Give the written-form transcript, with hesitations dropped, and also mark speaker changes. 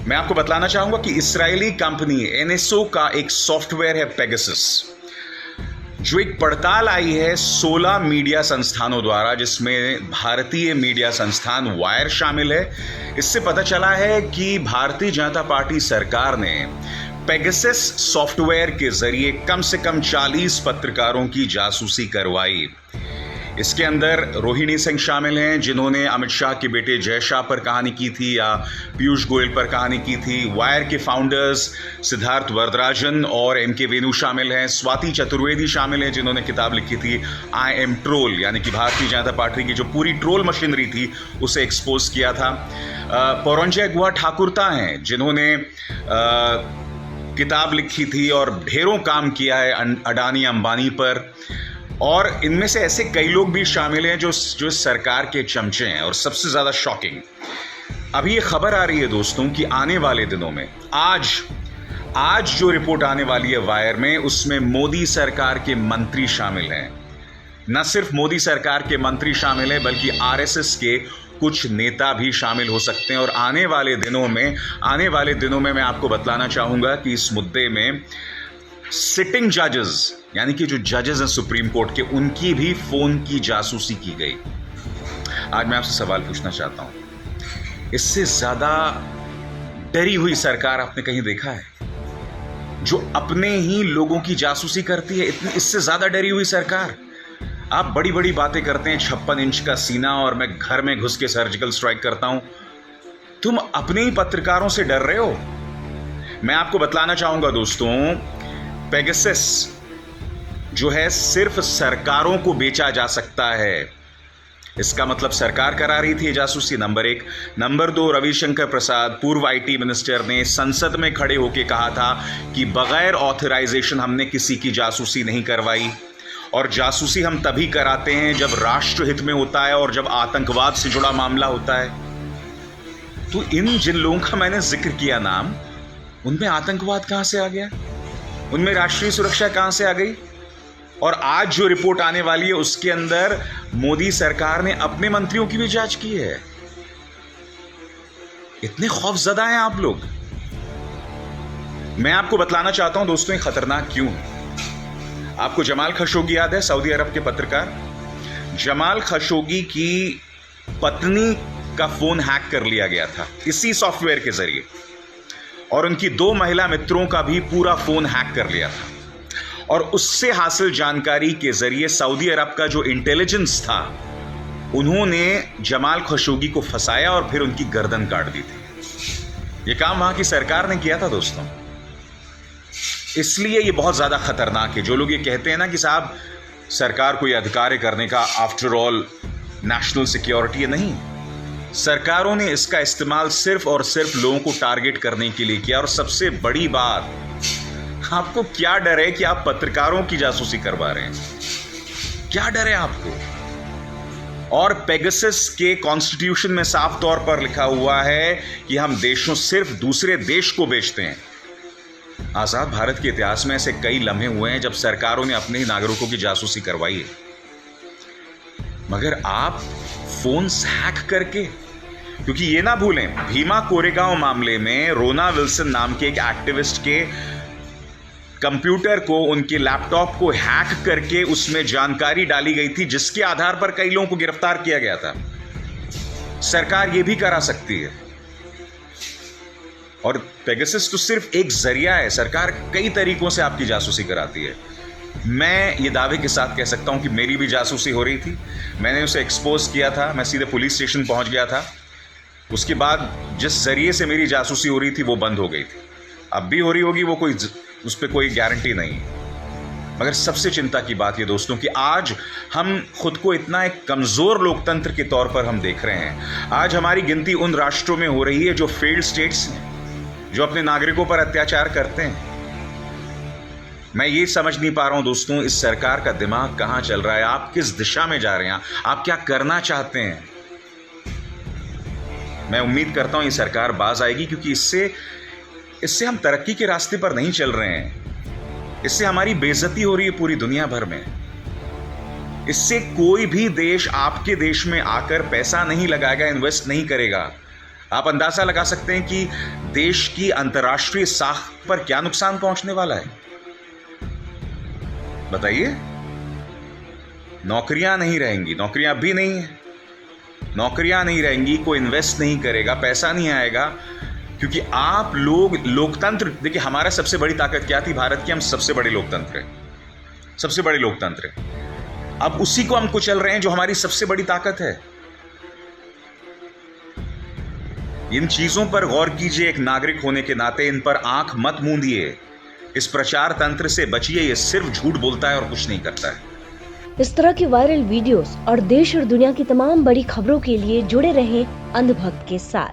Speaker 1: मैं आपको बतलाना चाहूंगा कि इस्राएली कंपनी एनएसओ का एक सॉफ्टवेयर है पेगासस, जो एक पड़ताल आई है 16 मीडिया संस्थानों द्वारा, जिसमें भारतीय मीडिया संस्थान वायर शामिल है। इससे पता चला है कि भारतीय जनता पार्टी सरकार ने पेगासस सॉफ्टवेयर के जरिए कम से कम 40 पत्रकारों की जासूसी करवाई। इसके अंदर रोहिणी सिंह शामिल हैं, जिन्होंने अमित शाह के बेटे जय शाह पर कहानी की थी या पीयूष गोयल पर कहानी की थी। वायर के फाउंडर्स सिद्धार्थ वरदराजन और एमके वेणु शामिल हैं। स्वाति चतुर्वेदी शामिल हैं, जिन्होंने किताब लिखी थी आई एम ट्रोल, यानी कि भारतीय जनता पार्टी की जो पूरी ट्रोल मशीनरी थी उसे एक्सपोज किया था। पौरंजय गुहा ठाकुरता हैं, जिन्होंने किताब लिखी थी और ढेरों काम किया है अडानी अंबानी पर। और इनमें से ऐसे कई लोग भी शामिल हैं जो सरकार के चमचे हैं। और सबसे ज्यादा शॉकिंग, अभी ये खबर आ रही है दोस्तों कि आने वाले दिनों में आज जो रिपोर्ट आने वाली है वायर में, उसमें मोदी सरकार के मंत्री शामिल हैं। न सिर्फ मोदी सरकार के मंत्री शामिल हैं, बल्कि आरएसएस के कुछ नेता भी शामिल हो सकते हैं। और आने वाले दिनों में मैं आपको बतलाना चाहूंगा कि इस मुद्दे में सिटिंग जजेस, यानी कि जो जजेस हैं सुप्रीम कोर्ट के, उनकी भी फोन की जासूसी की गई। आज मैं आपसे सवाल पूछना चाहता हूं, इससे ज्यादा डरी हुई सरकार आपने कहीं देखा है, जो अपने ही लोगों की जासूसी करती है? इससे ज्यादा डरी हुई सरकार? आप बड़ी बड़ी बातें करते हैं, 56 इंच का सीना और मैं घर में घुस के सर्जिकल स्ट्राइक करता हूं। तुम अपने ही पत्रकारों से डर रहे हो। मैं आपको बतलाना चाहूंगा दोस्तों, पेगासस जो है सिर्फ सरकारों को बेचा जा सकता है। इसका मतलब सरकार करा रही थी जासूसी, नंबर 1। नंबर 2, रविशंकर प्रसाद पूर्व आईटी मिनिस्टर ने संसद में खड़े होकर कहा था कि बगैर ऑथराइजेशन हमने किसी की जासूसी नहीं करवाई, और जासूसी हम तभी कराते हैं जब राष्ट्रहित में होता है और जब आतंकवाद से जुड़ा मामला होता है। तो इन जिन लोगों का मैंने जिक्र किया नाम, उनमें आतंकवाद कहां से आ गया? उनमें राष्ट्रीय सुरक्षा कहां से आ गई? और आज जो रिपोर्ट आने वाली है उसके अंदर मोदी सरकार ने अपने मंत्रियों की भी जांच की है। इतने खौफजदा हैं आप लोग। मैं आपको बतलाना चाहता हूं दोस्तों, ये खतरनाक क्यों है। आपको जमाल खशोगी याद है, सऊदी अरब के पत्रकार? जमाल खशोगी की पत्नी का फोन हैक कर लिया गया था इसी सॉफ्टवेयर के जरिए, और उनकी 2 महिला मित्रों का भी पूरा फोन हैक कर लिया था। और उससे हासिल जानकारी के जरिए सऊदी अरब का जो इंटेलिजेंस था, उन्होंने जमाल खशोगी को फंसाया और फिर उनकी गर्दन काट दी थी। यह काम वहां की सरकार ने किया था दोस्तों। इसलिए ये बहुत ज्यादा खतरनाक है। जो लोग ये कहते हैं ना कि साहब सरकार को ये अधिकार है करने का, आफ्टर ऑल नेशनल सिक्योरिटी है, नहीं, सरकारों ने इसका इस्तेमाल सिर्फ और सिर्फ लोगों को टारगेट करने के लिए किया। और सबसे बड़ी बात, आपको क्या डर है कि आप पत्रकारों की जासूसी करवा रहे हैं? क्या डर है आपको? और पेगासस के कॉन्स्टिट्यूशन में साफ तौर पर लिखा हुआ है कि हम देशों सिर्फ दूसरे देश को बेचते हैं। आजाद भारत के इतिहास में ऐसे कई लम्हे हुए हैं जब सरकारों ने अपने ही नागरिकों की जासूसी करवाई है। मगर आप फोन हैक करके, क्योंकि ये ना भूलें, भीमा कोरेगांव मामले में रोना विल्सन नाम के एक एक्टिविस्ट के कंप्यूटर को, उनके लैपटॉप को हैक करके उसमें जानकारी डाली गई थी, जिसके आधार पर कई लोगों को गिरफ्तार किया गया था। सरकार ये भी करा सकती है। और पेगासस तो सिर्फ एक जरिया है, सरकार कई तरीकों से आपकी जासूसी कराती है। मैं ये दावे के साथ कह सकता हूं कि मेरी भी जासूसी हो रही थी। मैंने उसे एक्सपोज किया था, मैं सीधे पुलिस स्टेशन पहुंच गया था। उसके बाद जिस जरिए से मेरी जासूसी हो रही थी वो बंद हो गई थी। अब भी हो रही होगी, वो उस पर कोई गारंटी नहीं है। मगर सबसे चिंता की बात ये दोस्तों कि आज हम खुद को इतना एक कमजोर लोकतंत्र के तौर पर हम देख रहे हैं। आज हमारी गिनती उन राष्ट्रों में हो रही है जो फेल्ड स्टेट्स हैं, जो अपने नागरिकों पर अत्याचार करते हैं। मैं ये समझ नहीं पा रहा हूं दोस्तों, इस सरकार का दिमाग कहां चल रहा है? आप किस दिशा में जा रहे हैं? आप क्या करना चाहते हैं? मैं उम्मीद करता हूं ये सरकार बाज आएगी, क्योंकि इससे हम तरक्की के रास्ते पर नहीं चल रहे हैं। इससे हमारी बेइज्जती हो रही है पूरी दुनिया भर में। इससे कोई भी देश आपके देश में आकर पैसा नहीं लगाएगा, इन्वेस्ट नहीं करेगा। आप अंदाजा लगा सकते हैं कि देश की अंतर्राष्ट्रीय साख पर क्या नुकसान पहुंचने वाला है। बताइए, नौकरियां नहीं रहेंगी, नौकरियां भी नहीं है, नौकरियां नहीं रहेंगी, कोई इन्वेस्ट नहीं करेगा, पैसा नहीं आएगा, क्योंकि आप लोग लोकतंत्र, देखिए हमारा सबसे बड़ी ताकत क्या थी भारत की, हम सबसे बड़े लोकतंत्र हैं, सबसे बड़े लोकतंत्र हैं। अब उसी को हम कुचल रहे हैं जो हमारी सबसे बड़ी ताकत है। इन चीजों पर गौर कीजिए एक नागरिक होने के नाते, इन पर आंख मत मूंदिए, इस प्रचार तंत्र से बचिए, ये सिर्फ झूठ बोलता है और कुछ नहीं करता है।
Speaker 2: इस तरह की वायरल वीडियोस और देश और दुनिया की तमाम बड़ी खबरों के लिए जुड़े रहें अंधभक्त के साथ।